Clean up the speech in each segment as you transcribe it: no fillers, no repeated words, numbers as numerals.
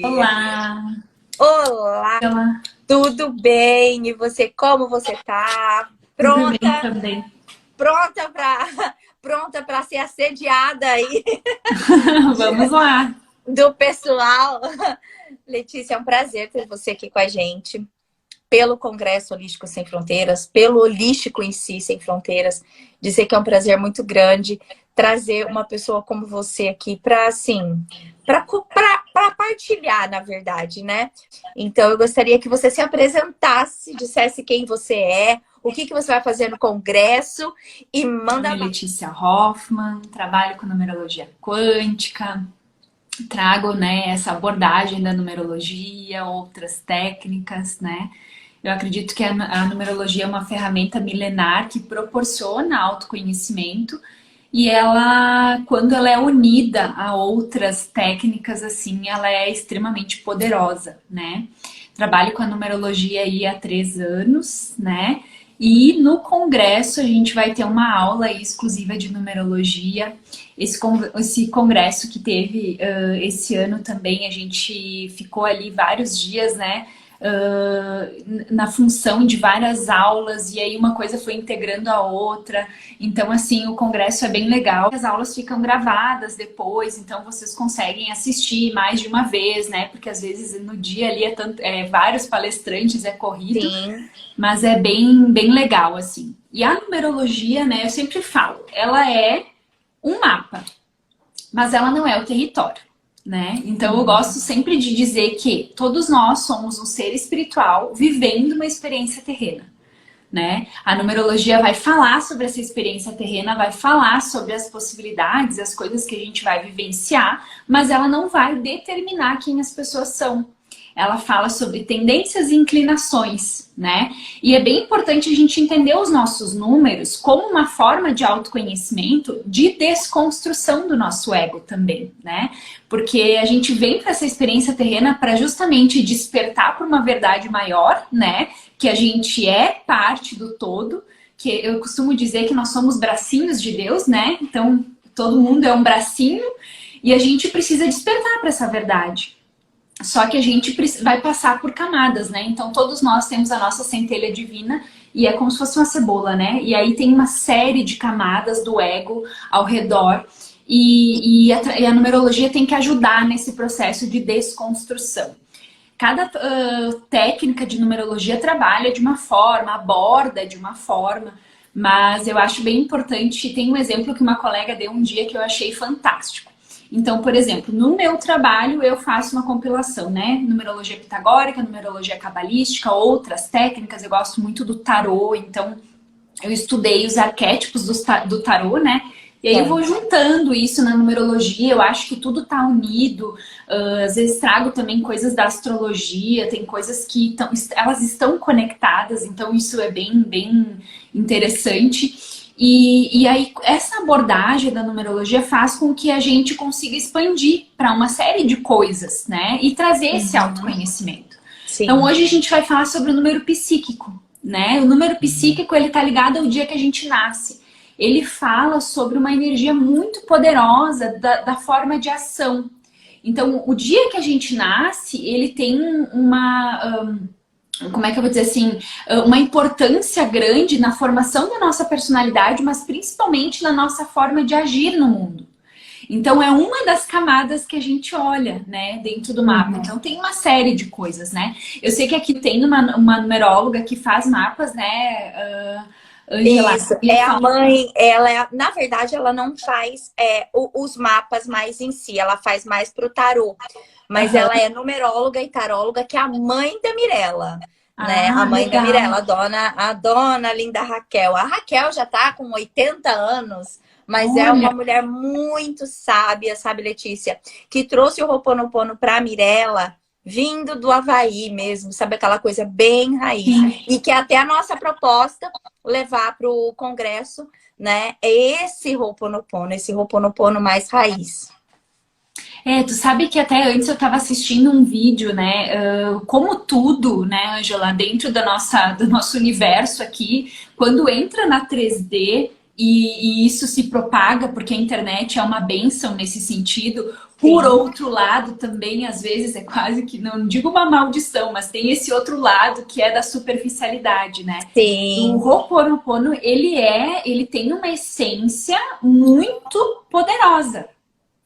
Olá! Olá, Olá! tudo bem? E você, como você tá? Tudo bem Pronta? também? Pronta para pronta para ser assediada aí Vamos lá! do pessoal? Letícia, é um prazer ter você aqui com a gente. Pelo Congresso Holístico Sem Fronteiras, pelo Holístico em si Sem Fronteiras, dizer que é um prazer muito grande trazer uma pessoa como você aqui para assim, para partilhar, na verdade, né? Então eu gostaria que você se apresentasse, dissesse quem você é, o que você vai fazer no congresso e Meu nome manda é bala. Letícia Hoffman, trabalho com numerologia quântica, trago, né, essa abordagem da numerologia, outras técnicas, né? Eu acredito que a numerologia é uma ferramenta milenar que proporciona autoconhecimento e ela, quando ela é unida a outras técnicas, assim, ela é extremamente poderosa, né? Trabalho com a numerologia aí há 3 anos, né? E no congresso a gente vai ter uma aula aí exclusiva de numerologia. Esse congresso que teve esse ano também, a gente ficou ali vários dias, né? Na função de várias aulas, e aí uma coisa foi integrando a outra. Então, assim, o congresso é bem legal. As aulas ficam gravadas depois, então vocês conseguem assistir mais de uma vez, né? Porque às vezes no dia ali vários palestrantes, é corrido, Sim. mas é bem legal, assim. E a numerologia, né, eu sempre falo, ela é um mapa, mas ela não é o território, né? Então eu gosto sempre de dizer que todos nós somos um ser espiritual vivendo uma experiência terrena, né? A numerologia vai falar sobre essa experiência terrena, vai falar sobre as possibilidades, as coisas que a gente vai vivenciar, mas ela não vai determinar quem as pessoas são. Ela fala sobre tendências e inclinações, né? E é bem importante a gente entender os nossos números como uma forma de autoconhecimento, de desconstrução do nosso ego também, né? Porque a gente vem para essa experiência terrena para justamente despertar para uma verdade maior, né? Que a gente é parte do todo, que eu costumo dizer que nós somos bracinhos de Deus, né? Então, todo mundo é um bracinho e a gente precisa despertar para essa verdade. Só que a gente vai passar por camadas, né? Então todos nós temos a nossa centelha divina e é como se fosse uma cebola, né? E aí tem uma série de camadas do ego ao redor e a numerologia tem que ajudar nesse processo de desconstrução. Cada técnica de numerologia trabalha de uma forma, aborda de uma forma, mas eu acho bem importante. Tem um exemplo que uma colega deu um dia que eu achei fantástico. Então, por exemplo, no meu trabalho eu faço uma compilação, né? Numerologia pitagórica, numerologia cabalística, outras técnicas. Eu gosto muito do tarô, então eu estudei os arquétipos do tarô, né? E aí eu vou juntando isso na numerologia, eu acho que tudo tá unido. Às vezes trago também coisas da astrologia, tem coisas que elas estão conectadas, então isso é bem interessante. E aí, essa abordagem da numerologia faz com que a gente consiga expandir para uma série de coisas, né? E trazer esse autoconhecimento. Então, Sim. hoje a gente vai falar sobre o número psíquico, né? O número psíquico, ele tá ligado ao dia que a gente nasce. Ele fala sobre uma energia muito poderosa da forma de ação. Então, o dia que a gente nasce, ele tem uma... como é que eu vou dizer assim, uma importância grande na formação da nossa personalidade, mas principalmente na nossa forma de agir no mundo. Então é uma das camadas que a gente olha, né, dentro do mapa. Então tem uma série de coisas, né? Eu sei que aqui tem uma numeróloga que faz mapas, né, Ângela? Isso, é a mãe, na verdade, ela não faz os mapas mais em si, ela faz mais pro tarô. Mas ela é numeróloga e taróloga, que é a mãe da Mirella, né? A Ah, mãe da legal. Mirella, a dona linda Raquel. A Raquel já tá com 80 anos, mas é Olha, uma mulher muito sábia, sabe, Letícia? Que trouxe o Ho'oponopono pra Mirella, vindo do Havaí mesmo, sabe? Aquela coisa bem raiz. sim. E que até a nossa proposta levar pro congresso, né? É esse Ho'oponopono mais raiz. Tu sabe que até antes eu estava assistindo um vídeo, né? Como tudo, né, Angela, dentro do nosso universo aqui, quando entra na 3D, e isso se propaga porque a internet é uma bênção nesse sentido. Por outro lado, também, às vezes, é quase que, não digo uma maldição, mas tem esse outro lado que é da superficialidade, né? O Sim, Ho'oponopono, ele tem uma essência muito poderosa.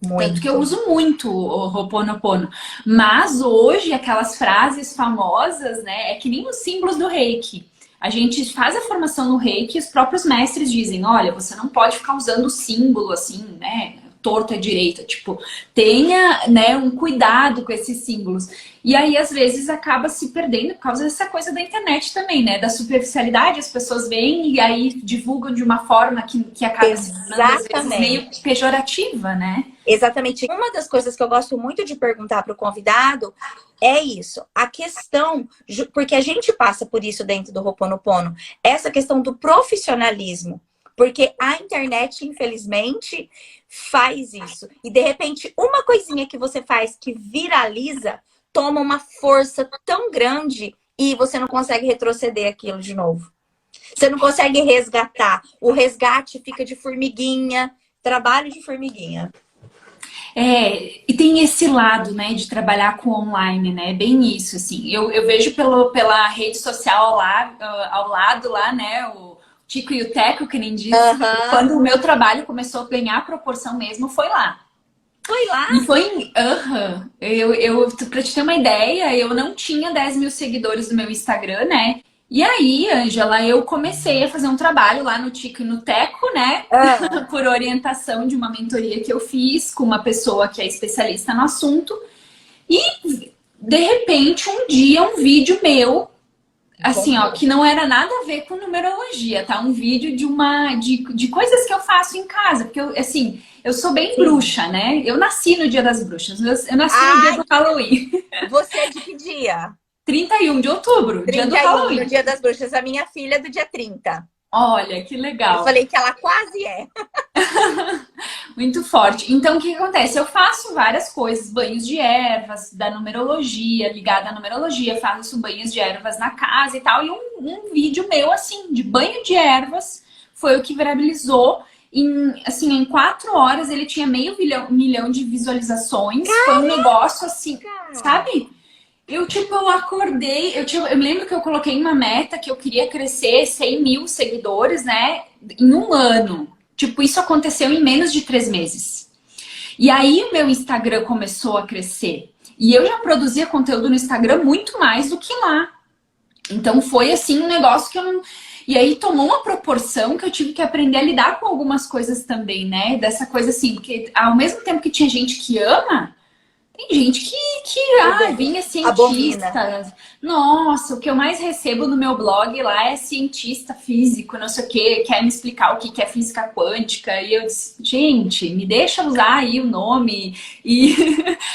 Tanto que eu muito. uso muito o Ho'oponopono. Mas hoje, aquelas frases famosas, né? É que nem os símbolos do Reiki. A gente faz a formação no Reiki e os próprios mestres dizem, olha, você não pode ficar usando o símbolo assim, né? Torto à direita. Tipo, tenha, né, um cuidado com esses símbolos. E aí, às vezes, acaba se perdendo por causa dessa coisa da internet também, né? Da superficialidade, as pessoas veem e aí divulgam de uma forma que acaba se tornando, às vezes, meio Exatamente. pejorativa, né? Exatamente. Uma das coisas que eu gosto muito de perguntar para o convidado é isso. A questão, porque a gente passa por isso dentro do Ho'oponopono, essa questão do profissionalismo. Porque a internet, infelizmente, faz isso. E, de repente, uma coisinha que você faz que viraliza, toma uma força tão grande e você não consegue retroceder aquilo de novo. Você não consegue resgatar. O resgate fica de formiguinha, trabalho de formiguinha. E tem esse lado, né, de trabalhar com online, né? Bem isso, assim. Eu vejo pela rede social ao lado lá, né? O Tico e o Teco, que nem diz. Aham. Quando o meu trabalho começou a ganhar proporção mesmo, foi lá. Foi lá? E foi em. Pra te ter uma ideia, eu não tinha 10 mil seguidores no meu Instagram, né? E aí, Ângela, eu comecei a fazer um trabalho lá no Tico e no Teco, né? Ah, Por orientação de uma mentoria que eu fiz com uma pessoa que é especialista no assunto. E, de repente, um dia, um vídeo meu, assim, ó, que não era nada a ver com numerologia, tá? Um vídeo de coisas que eu faço em casa. Porque, eu, assim, eu sou bem sim. bruxa, né? Eu nasci no dia das bruxas. Eu nasci no dia Ai, do Halloween. você é de que dia? 31 de outubro, dia do 31 no Halloween. Dia das Bruxas. A minha filha é do dia 30. Olha, que Eu legal. falei que ela quase é. Muito forte. Então, o que acontece? Eu faço várias coisas, banhos de ervas, da numerologia, ligada à numerologia, faço banhos de ervas na casa e tal. E um vídeo meu, assim, de banho de ervas, foi o que viralizou. Assim, em 4 horas ele tinha meio milhão de visualizações. Foi um negócio assim, Cara, sabe? Eu acordei, eu me lembro que eu coloquei uma meta que eu queria crescer 100 mil seguidores, né? Em um ano. Tipo, isso aconteceu em menos de 3 meses. E aí o meu Instagram começou a crescer. E eu já produzia conteúdo no Instagram muito mais do que lá. Então foi assim um negócio que eu não. E aí tomou uma proporção que eu tive que aprender a lidar com algumas coisas também, né? Dessa coisa assim, porque ao mesmo tempo que tinha gente que ama. Tem gente vinha abomina. cientista. Nossa, o que eu mais recebo no meu blog lá é cientista físico, não sei o quê, quer me explicar o que é física quântica. E eu disse, gente, me deixa usar aí o nome e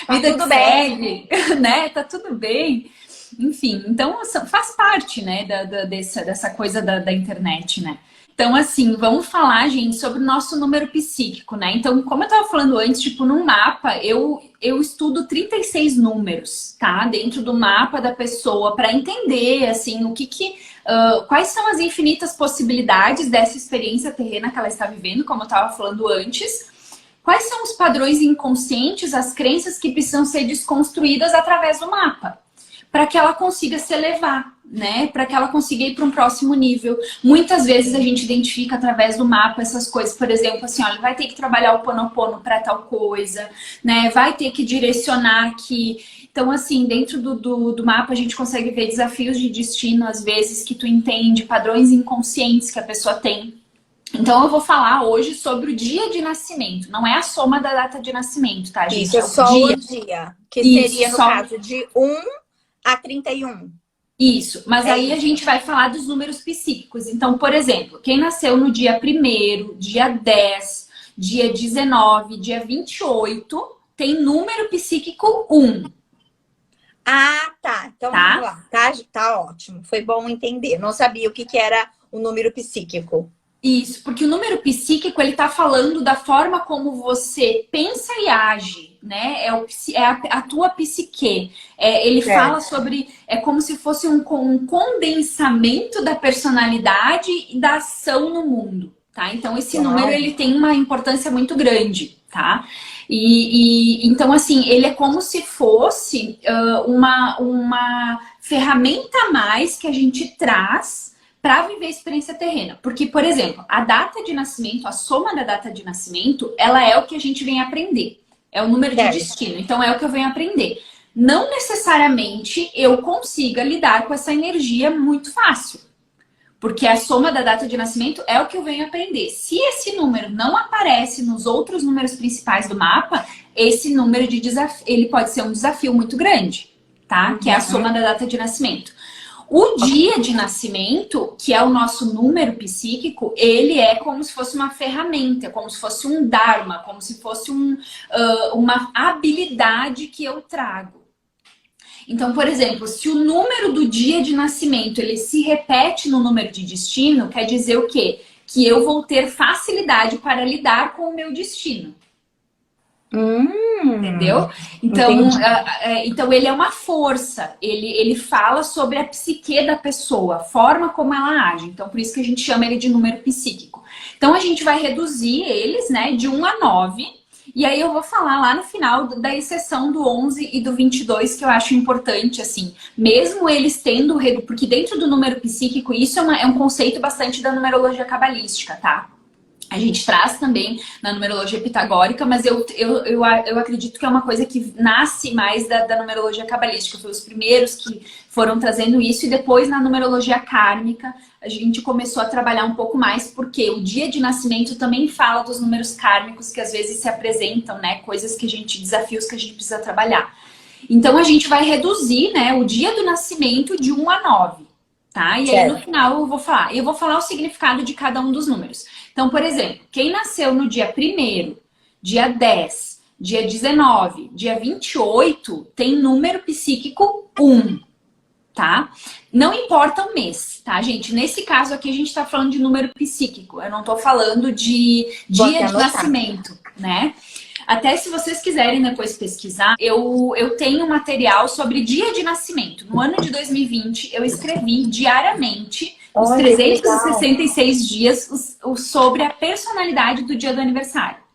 Tá vida que tudo bem. segue, né? Tá tudo bem. Enfim, então faz parte, né, dessa coisa da internet, né? Então, assim, vamos falar, gente, sobre o nosso número psíquico, né? Então, como eu estava falando antes, tipo, num mapa, eu estudo 36 números, tá? Dentro do mapa da pessoa, para entender, assim, quais são as infinitas possibilidades dessa experiência terrena que ela está vivendo, como eu estava falando antes. Quais são os padrões inconscientes, as crenças que precisam ser desconstruídas através do mapa? Para que ela consiga se elevar, né? Para que ela consiga ir para um próximo nível. Muitas vezes a gente identifica através do mapa essas coisas, por exemplo, assim, olha, vai ter que trabalhar o Ponopono para tal coisa, né? Vai ter que direcionar aqui. Então, assim, dentro do mapa a gente consegue ver desafios de destino, às vezes, que tu entende, padrões inconscientes que a pessoa tem. Então, eu vou falar hoje sobre o dia de nascimento. Não é a soma da data de nascimento, tá, Isso gente? é É o só o dia. dia, que seria, Isso, no só. caso, de 1 a 31. Isso, mas É aí a isso. gente vai falar dos números psíquicos. Então, por exemplo, quem nasceu no dia 1º, dia 10, dia 19, dia 28, tem número psíquico 1, Ah, tá. Então vamos tá? lá. Tá ótimo. Foi bom entender. Não sabia o que era o número psíquico. Isso, porque o número psíquico, ele tá falando da forma como você pensa e age, né? É a tua psique. Ele fala Certo. sobre, é como se fosse um condensamento da personalidade e da ação no mundo. tá? Então, esse número, ele tem uma importância muito grande, tá? Então, assim, ele é como se fosse uma ferramenta a mais que a gente traz para viver a experiência terrena. Porque, por exemplo, a data de nascimento, a soma da data de nascimento, ela é o que a gente vem aprender. É o número de destino. Então, é o que eu venho aprender. Não necessariamente eu consiga lidar com essa energia muito fácil. Porque a soma da data de nascimento é o que eu venho aprender. Se esse número não aparece nos outros números principais do mapa, esse número de desafio, ele pode ser um desafio muito grande, tá? Que é a soma da data de nascimento. O dia de nascimento, que é o nosso número psíquico, ele é como se fosse uma ferramenta, como se fosse um dharma, como se fosse uma habilidade que eu trago. Então, por exemplo, se o número do dia de nascimento ele se repete no número de destino, quer dizer o quê? Que eu vou ter facilidade para lidar com o meu destino. Entendeu? Então ele é uma força. Ele fala sobre a psique da pessoa, a forma como ela age. Então, por isso que a gente chama ele de número psíquico. Então, a gente vai reduzir eles, né, de 1 a 9. E aí eu vou falar lá no final da exceção do 11 e do 22, que eu acho importante, assim. Mesmo eles tendo... Porque dentro do número psíquico, isso é um conceito bastante da numerologia cabalística, tá? A gente traz também na numerologia pitagórica, mas eu acredito que é uma coisa que nasce mais da numerologia cabalística. Foi os primeiros que foram trazendo isso, e depois na numerologia kármica a gente começou a trabalhar um pouco mais, porque o dia de nascimento também fala dos números kármicos que às vezes se apresentam, né? Desafios que a gente precisa trabalhar. Então a gente vai reduzir, né, o dia do nascimento de 1 a 9. Tá? E aí no final eu vou falar o significado de cada um dos números. Então, por exemplo, quem nasceu no dia 1º, dia 10, dia 19, dia 28, tem número psíquico 1, tá? Não importa o mês, tá, gente? Nesse caso aqui a gente tá falando de número psíquico, eu não tô falando de dia de nascimento, né? Até se vocês quiserem depois pesquisar, eu tenho material sobre dia de nascimento. No ano de 2020, eu escrevi diariamente, os 366 dias, sobre a personalidade do dia do aniversário.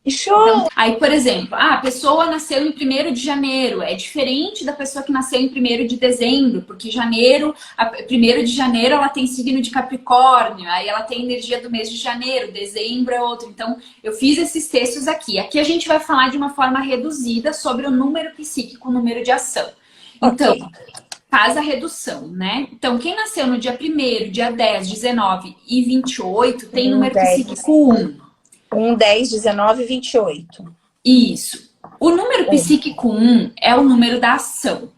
Show! Então, aí, por exemplo, a pessoa nasceu em 1º de janeiro. É diferente da pessoa que nasceu em 1º de dezembro, porque 1º de janeiro ela tem signo de Capricórnio, aí ela tem energia do mês de janeiro, dezembro é outro. Então, eu fiz esses textos aqui. Aqui a gente vai falar de uma forma reduzida sobre o número psíquico, o número de ação. Então, faz a redução, né? Então, quem nasceu no dia 1º, dia 10, 19 e 28 tem número psíquico 1. 1, 10, 19 e 28. Isso. O número psíquico 1 é o número da ação,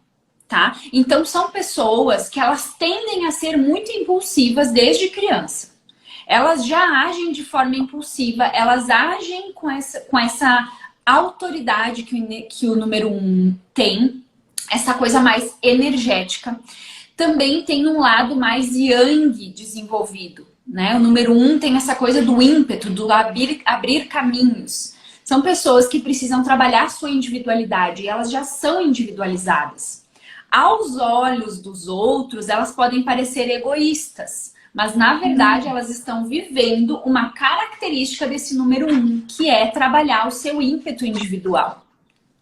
tá? Então, são pessoas que elas tendem a ser muito impulsivas desde criança. Elas já agem de forma impulsiva, elas agem com essa autoridade que o número 1 tem, essa coisa mais energética. Também tem um lado mais yang desenvolvido, né? O número 1 tem essa coisa do ímpeto, do abrir caminhos. São pessoas que precisam trabalhar sua individualidade e elas já são individualizadas. Aos olhos dos outros, elas podem parecer egoístas, mas na verdade elas estão vivendo uma característica desse número 1, que é trabalhar o seu ímpeto individual,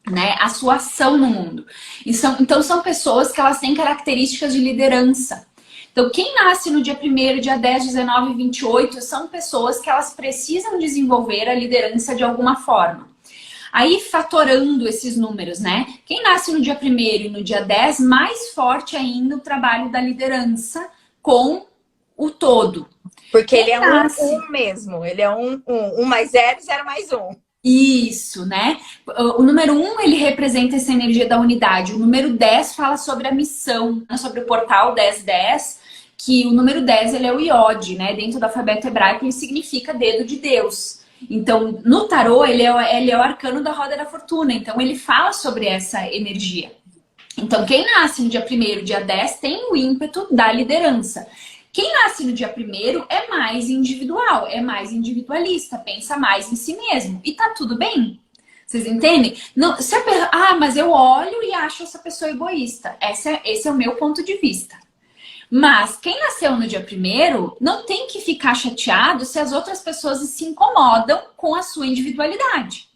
né? A sua ação no mundo. Então são pessoas que elas têm características de liderança. Então, quem nasce no dia 1º, dia 10, 19 e 28 são pessoas que elas precisam desenvolver a liderança de alguma forma. Aí, fatorando esses números, né? Quem nasce no dia 1º e no dia 10, mais forte ainda o trabalho da liderança com o todo. Porque ele é um mesmo. Ele é 1 mais 0, 0 mais 1. Isso, né? O número 1, ele representa essa energia da unidade. O número 10 fala sobre a missão, sobre o portal 1010, que o número 10 ele é o Iod, né? Dentro do alfabeto hebraico ele significa dedo de Deus. Então, no tarô, ele é o arcano da roda da fortuna. Então, ele fala sobre essa energia. Então, quem nasce no dia 1º, dia 10, tem o ímpeto da liderança. Quem nasce no dia 1º é mais individual, é mais individualista, pensa mais em si mesmo. E tá tudo bem. Vocês entendem? Não, mas eu olho e acho essa pessoa egoísta. Esse é o meu ponto de vista. Mas quem nasceu no dia 1º não tem que ficar chateado se as outras pessoas se incomodam com a sua individualidade.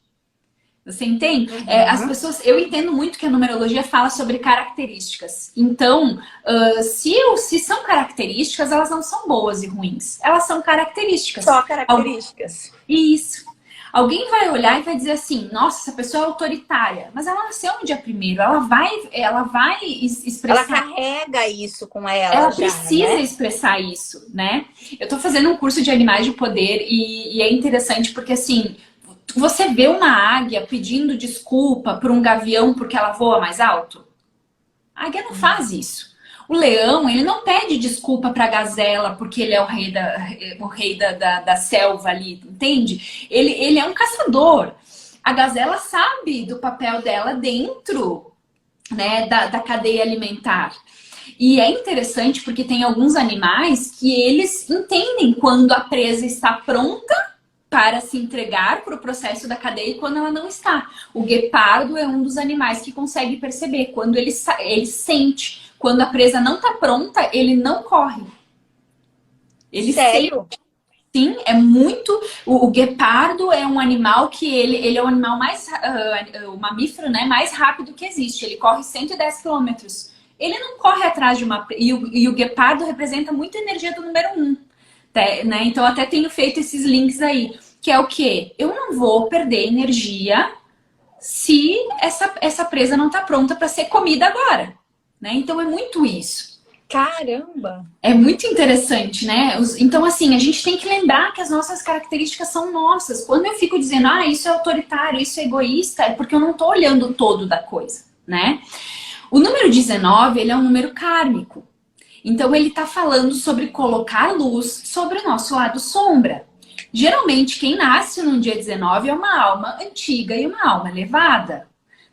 Você entende? As pessoas, eu entendo muito que a numerologia fala sobre características. Então, se são características, elas não são boas e ruins. Elas são características. Só características. Isso. Alguém vai olhar e vai dizer assim, nossa, essa pessoa é autoritária. Mas ela nasceu no dia 1º, ela vai expressar... Ela carrega isso com ela. Ela já, precisa né? expressar isso, né? Eu tô fazendo um curso de animais de poder e é interessante porque, assim, você vê uma águia pedindo desculpa por um gavião porque ela voa mais alto? A águia não faz isso. O leão, ele não pede desculpa pra gazela porque ele é o rei da selva ali, entende? Ele é um caçador. A gazela sabe do papel dela dentro, né, da cadeia alimentar. E é interessante porque tem alguns animais que eles entendem quando a presa está pronta para se entregar para o processo da cadeia e quando ela não está. O guepardo é um dos animais que consegue perceber. Quando ele sente. Quando a presa não está pronta, ele não corre. Ele Sério? sente. Sim, é muito... O guepardo é um animal que ele é o animal mais... o mamífero, né, mais rápido que existe. Ele corre 110 quilômetros. Ele não corre atrás de uma... E o guepardo representa muito a energia do número 1. Né? Então, eu até tenho feito esses links aí. Que é o quê? Eu não vou perder energia se essa presa não está pronta para ser comida agora. Né? Então, é muito isso. Caramba! É muito interessante, né? Então, assim, a gente tem que lembrar que as nossas características são nossas. Quando eu fico dizendo, isso é autoritário, isso é egoísta, é porque eu não estou olhando o todo da coisa, né? O número 19, ele é um número kármico. Então, ele está falando sobre colocar luz sobre o nosso lado sombra. Geralmente, quem nasce no dia 19 é uma alma antiga e uma alma elevada.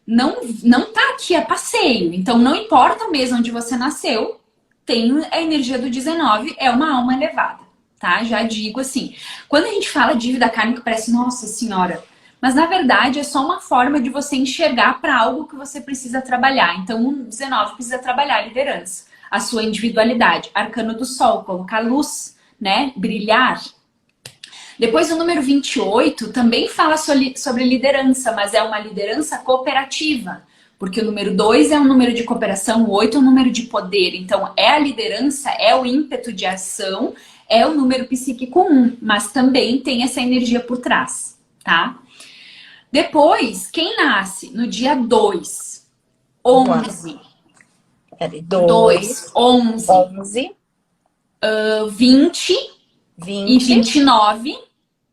Não tá aqui a passeio. Então, não importa mesmo onde você nasceu, tem a energia do 19, é uma alma elevada, tá? Já digo assim, quando a gente fala dívida kármica, parece, nossa senhora. Mas, na verdade, é só uma forma de você enxergar para algo que você precisa trabalhar. Então, o 19 precisa trabalhar a liderança, a sua individualidade. Arcano do Sol, colocar luz, né? Brilhar. Depois o número 28 também fala sobre liderança, mas é uma liderança cooperativa. Porque o número 2 é um número de cooperação, o 8 é um número de poder. Então, é a liderança, é o ímpeto de ação, é o número psíquico 1, mas também tem essa energia por trás, tá? Depois, quem nasce no dia 2, 11... Peraí, 2, 11, 20 e 29,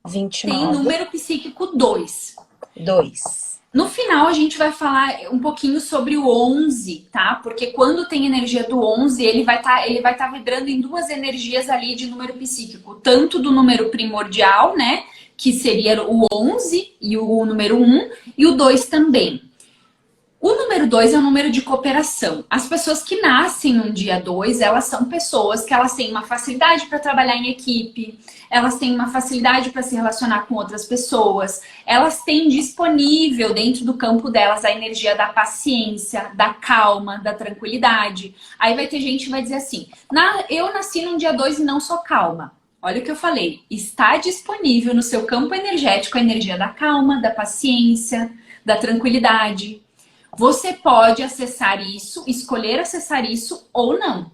29. tem número psíquico 2. 2. No final, a gente vai falar um pouquinho sobre o 11, tá? Porque quando tem energia do 11, ele vai tá vibrando em duas energias ali de número psíquico. Tanto do número primordial, né? Que seria o 11 e o número 1, e o 2 também. O número 2 é um número de cooperação. As pessoas que nascem no dia 2, elas são pessoas que elas têm uma facilidade para trabalhar em equipe, elas têm uma facilidade para se relacionar com outras pessoas, elas têm disponível dentro do campo delas a energia da paciência, da calma, da tranquilidade. Aí vai ter gente que vai dizer assim, eu nasci no dia 2 e não sou calma. Olha o que eu falei, está disponível no seu campo energético a energia da calma, da paciência, da tranquilidade. Você pode acessar isso, escolher acessar isso ou não.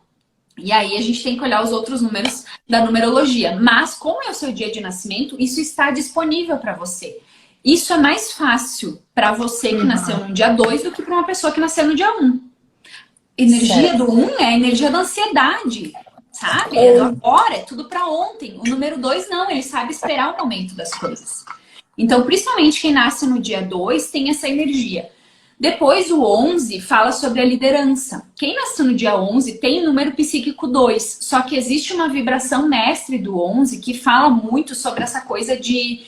E aí a gente tem que olhar os outros números da numerologia. Mas como é o seu dia de nascimento, isso está disponível para você. Isso é mais fácil para você que nasceu no dia 2 do que para uma pessoa que nasceu no dia 1. Energia do 1 é a energia da ansiedade, sabe? É do agora, é tudo para ontem. O número 2 não, ele sabe esperar o momento das coisas. Então, principalmente quem nasce no dia 2 tem essa energia. Depois, o 11 fala sobre a liderança. Quem nasceu no dia 11 tem número psíquico 2. Só que existe uma vibração mestre do 11 que fala muito sobre essa coisa de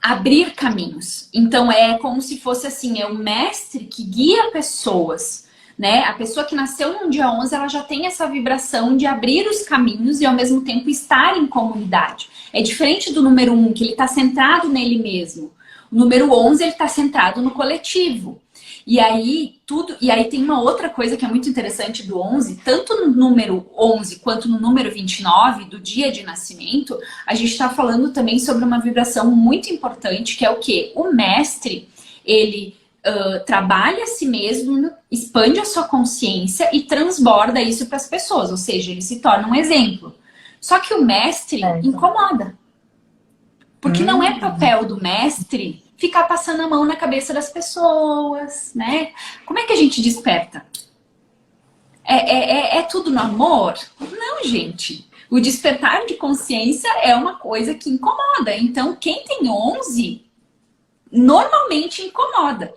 abrir caminhos. Então, é como se fosse assim, é o mestre que guia pessoas, né? A pessoa que nasceu no dia 11, ela já tem essa vibração de abrir os caminhos e, ao mesmo tempo, estar em comunidade. É diferente do número 1, que ele está centrado nele mesmo. O número 11, ele está centrado no coletivo. E aí tem uma outra coisa que é muito interessante do 11, tanto no número 11 quanto no número 29, do dia de nascimento, a gente está falando também sobre uma vibração muito importante, que é o quê? O mestre, ele trabalha a si mesmo, expande a sua consciência e transborda isso para as pessoas, ou seja, ele se torna um exemplo. Só que o mestre incomoda. Porque não é papel do mestre ficar passando a mão na cabeça das pessoas, né? Como é que a gente desperta? É tudo no amor? Não, gente. O despertar de consciência é uma coisa que incomoda. Então, quem tem 11, normalmente incomoda.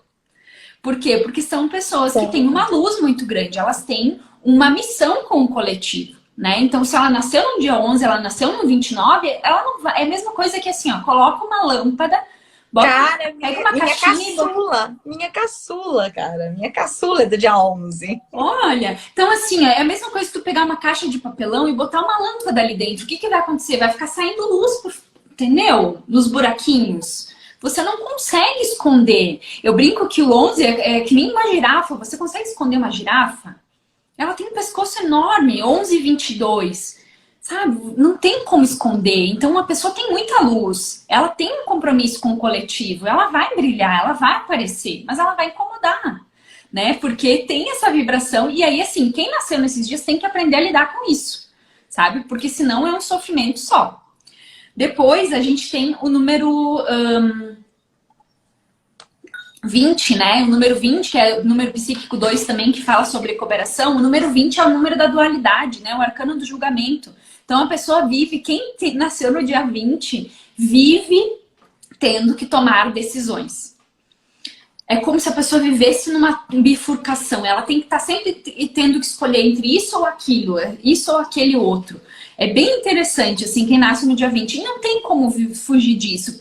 Por quê? Porque são pessoas que têm uma luz muito grande. Elas têm uma missão com o coletivo, né? Então, se ela nasceu no dia 11, ela nasceu no 29, ela não vai... É a mesma coisa que assim, ó, coloca uma lâmpada, pega uma caçula, minha caçula, cara. Minha caçula é do dia 11. Olha, então assim, é a mesma coisa que tu pegar uma caixa de papelão e botar uma lâmpada ali dentro. O que vai acontecer? Vai ficar saindo luz, entendeu? Nos buraquinhos. Você não consegue esconder. Eu brinco que o 11 é que nem uma girafa. Você consegue esconder uma girafa? Ela tem um pescoço enorme, 11 e 22. Sabe? Não tem como esconder. Então, uma pessoa tem muita luz. Ela tem um compromisso com o coletivo. Ela vai brilhar, ela vai aparecer. Mas ela vai incomodar, né? Porque tem essa vibração. E aí, assim, quem nasceu nesses dias tem que aprender a lidar com isso. Sabe? Porque senão é um sofrimento só. Depois a gente tem o número 20, né? O número 20, que é o número psíquico 2 também, que fala sobre cooperação. O número 20 é o número da dualidade, né? O arcano do julgamento. Então a pessoa vive, quem nasceu no dia 20, vive tendo que tomar decisões. É como se a pessoa vivesse numa bifurcação. Ela tem que estar sempre tendo que escolher entre isso ou aquilo, isso ou aquele outro. É bem interessante, assim, quem nasce no dia 20. E não tem como fugir disso.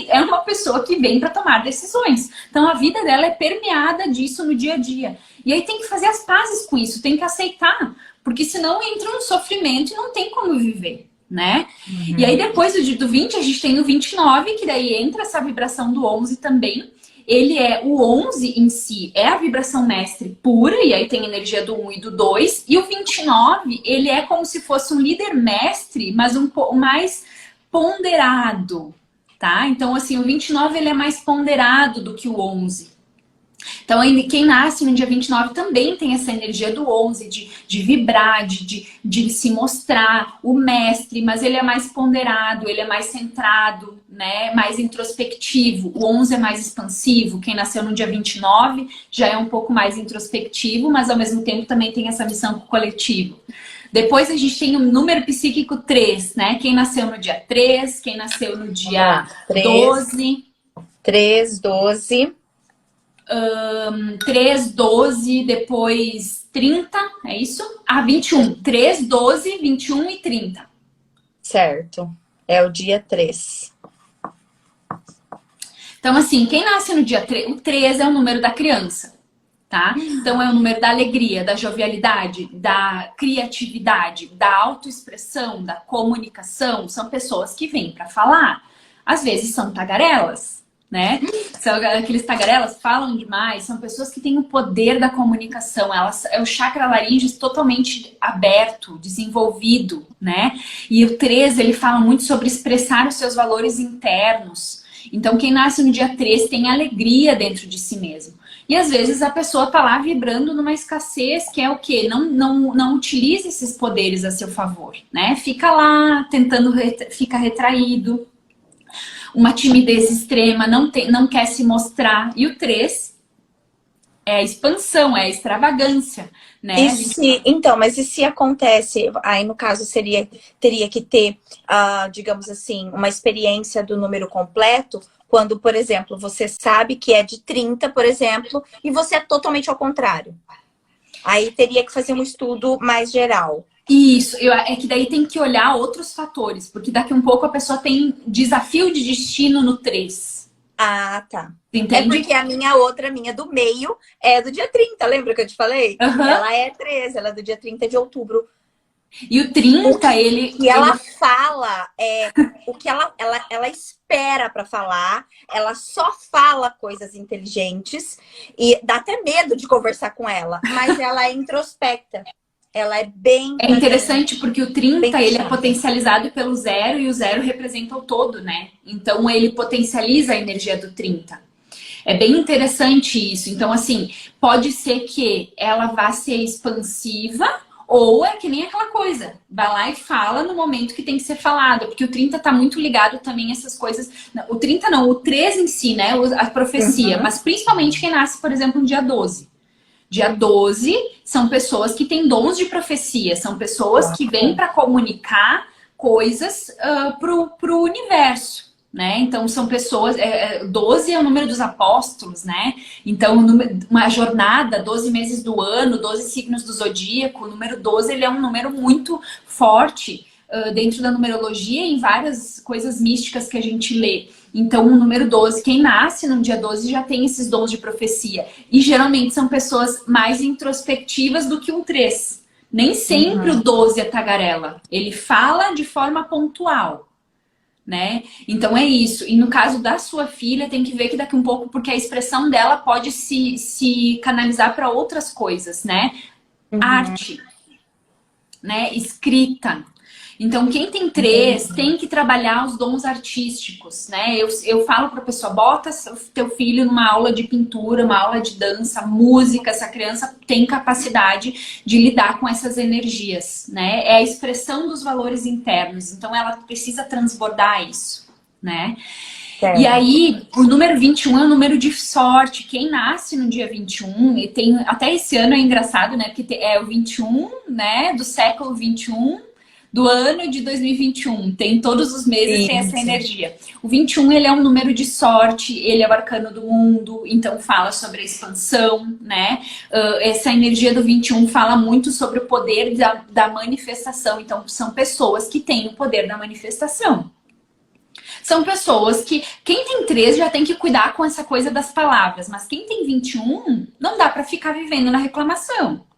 É uma pessoa que vem para tomar decisões. Então, a vida dela é permeada disso no dia a dia. E aí tem que fazer as pazes com isso, tem que aceitar. Porque senão entra um sofrimento e não tem como viver, né? Uhum. E aí, depois do 20, a gente tem o 29, que daí entra essa vibração do 11 também. Ele é o 11 em si, é a vibração mestre pura, e aí tem a energia do 1 e do 2. E o 29, ele é como se fosse um líder mestre, mas um pouco mais ponderado, tá? Então, assim, o 29, ele é mais ponderado do que o 11. Então, quem nasce no dia 29 também tem essa energia do 11, de vibrar, de se mostrar o mestre, mas ele é mais ponderado, ele é mais centrado, né? Mais introspectivo. O 11 é mais expansivo. Quem nasceu no dia 29 já é um pouco mais introspectivo, mas ao mesmo tempo também tem essa missão com o coletivo. Depois a gente tem o número psíquico 3, né? Quem nasceu no dia 3, quem nasceu no dia 12. 3, 12... 3, 12, depois 30, é isso? 21. 3, 12, 21 e 30. Certo. É o dia 3. Então, assim, quem nasce no dia 3, o 3 é o número da criança, tá? Então, é o número da alegria, da jovialidade, da criatividade, da autoexpressão, da comunicação. São pessoas que vêm para falar. Às vezes são tagarelas, né? São aqueles tagarelas, falam demais, são pessoas que têm o poder da comunicação, é o chakra laríngeo totalmente aberto, desenvolvido, né? E o 13, ele fala muito sobre expressar os seus valores internos. Então, quem nasce no dia 13 tem alegria dentro de si mesmo. E às vezes a pessoa tá lá vibrando numa escassez, que é o quê? Não utiliza esses poderes a seu favor, né? Fica lá, tentando, fica retraído. Uma timidez extrema, não quer se mostrar. E o 3 é a expansão, é a extravagância, né? Então, mas e se acontece, aí no caso teria que ter, digamos assim, uma experiência do número completo, quando, por exemplo, você sabe que é de 30, por exemplo, e você é totalmente ao contrário. Aí teria que fazer um estudo mais geral. Isso, é que daí tem que olhar outros fatores, porque daqui um pouco a pessoa tem desafio de destino no 3. Ah, tá. Entende? É porque a minha do meio, é do dia 30, lembra que eu te falei? Uhum. Ela é 13, ela é do dia 30 de outubro. E o 30, ele... E ela fala o que ela espera para falar, ela só fala coisas inteligentes e dá até medo de conversar com ela, mas ela é introspecta. Ela é bem... É interessante porque o 30, ele é chata. potencializado pelo 0 e o 0 representa o todo, né? Então, ele potencializa a energia do 30. É bem interessante isso. Então, assim, pode ser que ela vá ser expansiva ou é que nem aquela coisa. Vai lá e fala no momento que tem que ser falado. Porque o 30 tá muito ligado também a essas coisas. O 30 não, o 3 em si, né? A profecia. Mas principalmente quem nasce, por exemplo, no dia 12. Dia 12 são pessoas que têm dons de profecia, são pessoas que vêm para comunicar coisas pro universo, né? Então são pessoas, 12 é o número dos apóstolos, né? Então uma jornada, 12 meses do ano, 12 signos do zodíaco, o número 12 ele é um número muito forte dentro da numerologia e em várias coisas místicas que a gente lê. Então, o número 12, quem nasce no dia 12 já tem esses dons de profecia. E geralmente são pessoas mais introspectivas do que um 3. Nem sempre o 12 é tagarela. Ele fala de forma pontual, né? Então é isso. E no caso da sua filha, tem que ver que daqui um pouco, porque a expressão dela pode se canalizar para outras coisas, né? Arte, né? Escrita. Então, quem tem 3 tem que trabalhar os dons artísticos, né? Eu falo para a pessoa, bota teu filho numa aula de pintura, uma aula de dança, música. Essa criança tem capacidade de lidar com essas energias, né? É a expressão dos valores internos. Então, ela precisa transbordar isso, né? E aí, o número 21 é um número de sorte. Quem nasce no dia 21, e tem até esse ano é engraçado, né? Porque é o 21, né? Do século 21. Do ano de 2021, tem todos os meses, tem essa energia. O 21, ele é um número de sorte, ele é o arcano do mundo, então fala sobre a expansão, né? Essa energia do 21 fala muito sobre o poder da manifestação, então são pessoas que têm o poder da manifestação. São pessoas que, quem tem 3 já tem que cuidar com essa coisa das palavras, mas quem tem 21, não dá pra ficar vivendo na reclamação.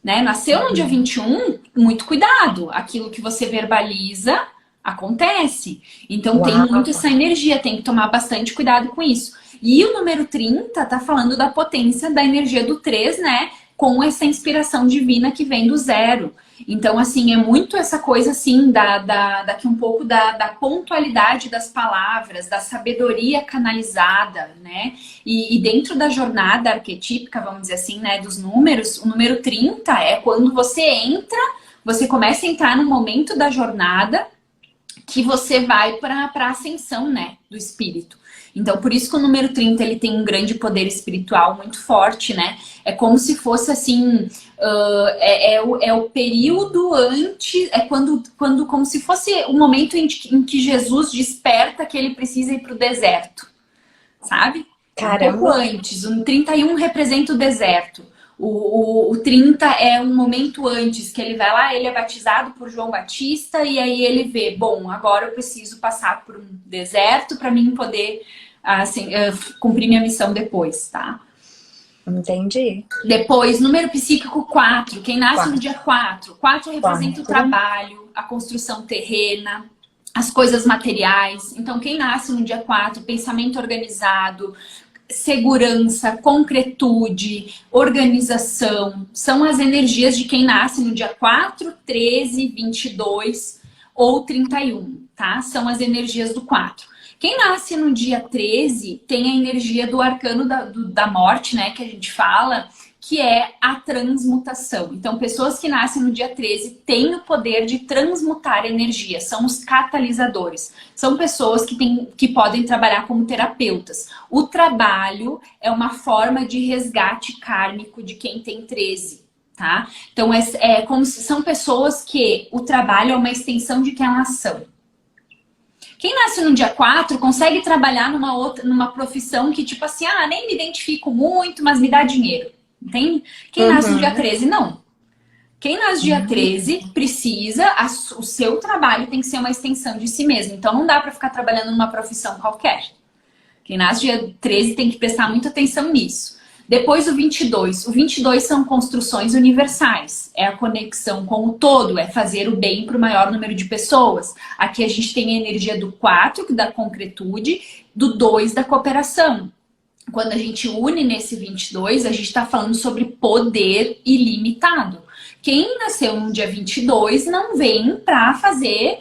Né? Nasceu no dia 21, muito cuidado. Aquilo que você verbaliza acontece. Então tem muito essa energia, tem que tomar bastante cuidado com isso. E o número 30 tá falando da potência da energia do 3, né? Com essa inspiração divina que vem do 0. Então, assim, é muito essa coisa, assim, daqui um pouco da pontualidade das palavras, da sabedoria canalizada, né? E dentro da jornada arquetípica, vamos dizer assim, né, dos números, o número 30 é quando você começa a entrar no momento da jornada que você vai para a ascensão, né, do espírito. Então, por isso que o número 30, ele tem um grande poder espiritual muito forte, né? É como se fosse, assim, é o período antes, como se fosse o momento em que Jesus desperta que ele precisa ir para o deserto, sabe? Caramba. Um pouco antes, o 31 representa o deserto. O 30 é um momento antes, que ele vai lá, ele é batizado por João Batista, e aí ele vê, bom, agora eu preciso passar por um deserto para mim poder assim, cumprir minha missão depois, tá? Entendi. Depois, número psíquico 4, quem nasce no dia 4. 4 representa o trabalho, a construção terrena, as coisas materiais. Então, quem nasce no dia 4, pensamento organizado, segurança, concretude, organização, são as energias de quem nasce no dia 4, 13, 22 ou 31, tá? São as energias do 4. Quem nasce no dia 13 tem a energia do arcano da morte, né, que a gente fala, que é a transmutação. Então, pessoas que nascem no dia 13 têm o poder de transmutar energia, são os catalisadores. São pessoas que podem trabalhar como terapeutas. O trabalho é uma forma de resgate kármico de quem tem 13. Tá? Então, é como se são pessoas que o trabalho é uma extensão de quem elas são. Quem nasce no dia 4 consegue trabalhar numa profissão que, tipo assim, nem me identifico muito, mas me dá dinheiro. Entende? Quem nasce no dia 13, não. Quem nasce no dia 13 precisa, o seu trabalho tem que ser uma extensão de si mesmo. Então não dá pra ficar trabalhando numa profissão qualquer. Quem nasce no dia 13 tem que prestar muita atenção nisso. Depois o 22. O 22 são construções universais. É a conexão com o todo, é fazer o bem para o maior número de pessoas. Aqui a gente tem a energia do 4, da concretude, do 2, da cooperação. Quando a gente une nesse 22, a gente está falando sobre poder ilimitado. Quem nasceu no dia 22 não vem para fazer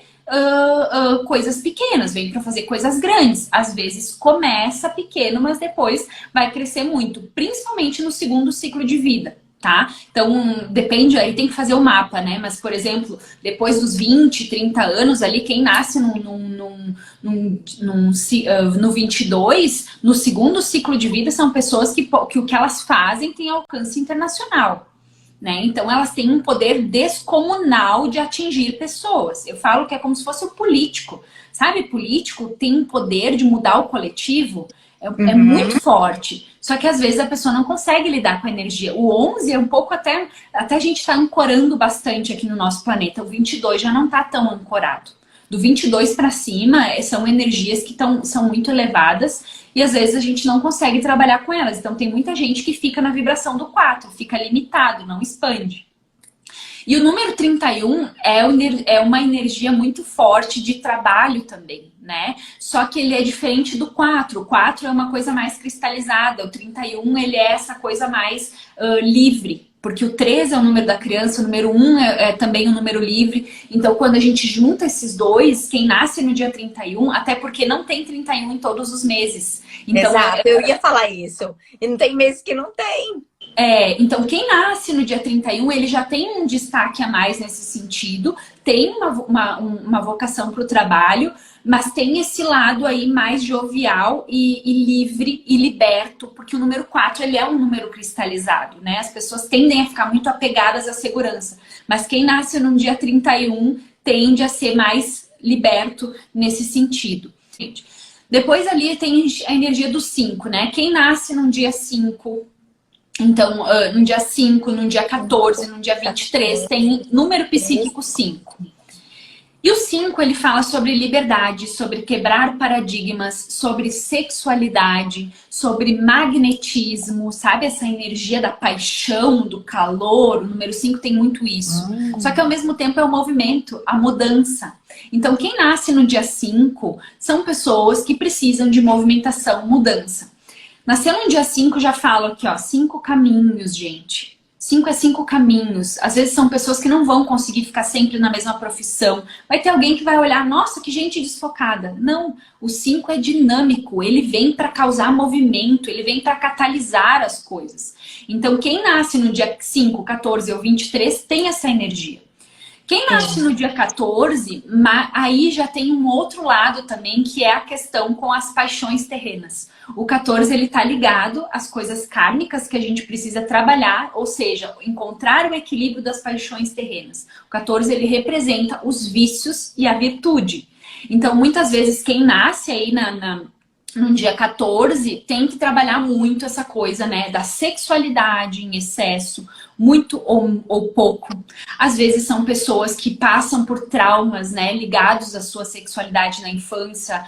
coisas pequenas, vem para fazer coisas grandes. Às vezes começa pequeno, mas depois vai crescer muito, principalmente no segundo ciclo de vida, tá? Então, depende, aí tem que fazer o mapa, né? Mas, por exemplo, depois dos 20, 30 anos ali, quem nasce no 22, no segundo ciclo de vida, são pessoas que o que elas fazem tem alcance internacional. Né? Então elas têm um poder descomunal de atingir pessoas. Eu falo que é como se fosse o político. Sabe, político tem um poder de mudar o coletivo. É muito forte. Só que às vezes a pessoa não consegue lidar com a energia. O 11 é um pouco até a gente está ancorando bastante aqui no nosso planeta. O 22 já não está tão ancorado. Do 22 para cima são energias que são muito elevadas e às vezes a gente não consegue trabalhar com elas. Então tem muita gente que fica na vibração do 4, fica limitado, não expande. E o número 31 é uma energia muito forte de trabalho também, né? Só que ele é diferente do 4. O 4 é uma coisa mais cristalizada, o 31 ele é essa coisa mais livre. Porque o 13 é o número da criança, o número 1 é também um número livre. Então, quando a gente junta esses dois, quem nasce no dia 31, até porque não tem 31 em todos os meses. Então, exato, eu ia falar isso. E não tem meses que não tem. Então quem nasce no dia 31, ele já tem um destaque a mais nesse sentido, tem uma vocação para o trabalho, mas tem esse lado aí mais jovial e livre e liberto, porque o número 4 ele é um número cristalizado, né? As pessoas tendem a ficar muito apegadas à segurança, mas quem nasce no dia 31 tende a ser mais liberto nesse sentido. Depois ali tem a energia do 5, né? Quem nasce no dia 5... Então, no dia 5, no dia 14, no dia 23, tem número psíquico 5. E o 5, ele fala sobre liberdade, sobre quebrar paradigmas, sobre sexualidade, sobre magnetismo, sabe? Essa energia da paixão, do calor. O número 5 tem muito isso. Só que, ao mesmo tempo, é o movimento, a mudança. Então, quem nasce no dia 5 são pessoas que precisam de movimentação, mudança. Nasceu no dia 5, já falo aqui, ó, 5 caminhos, gente. 5 é 5 caminhos. Às vezes são pessoas que não vão conseguir ficar sempre na mesma profissão. Vai ter alguém que vai olhar, nossa, que gente desfocada. Não, o 5 é dinâmico, ele vem para causar movimento, ele vem para catalisar as coisas. Então, quem nasce no dia 5, 14 ou 23 tem essa energia. Quem nasce no dia 14, aí já tem um outro lado também, que é a questão com as paixões terrenas. O 14, ele tá ligado às coisas kármicas que a gente precisa trabalhar, ou seja, encontrar o equilíbrio das paixões terrenas. O 14, ele representa os vícios e a virtude. Então, muitas vezes, quem nasce aí no dia 14, tem que trabalhar muito essa coisa, né, da sexualidade em excesso, muito ou pouco. Às vezes são pessoas que passam por traumas, né, ligados à sua sexualidade na infância.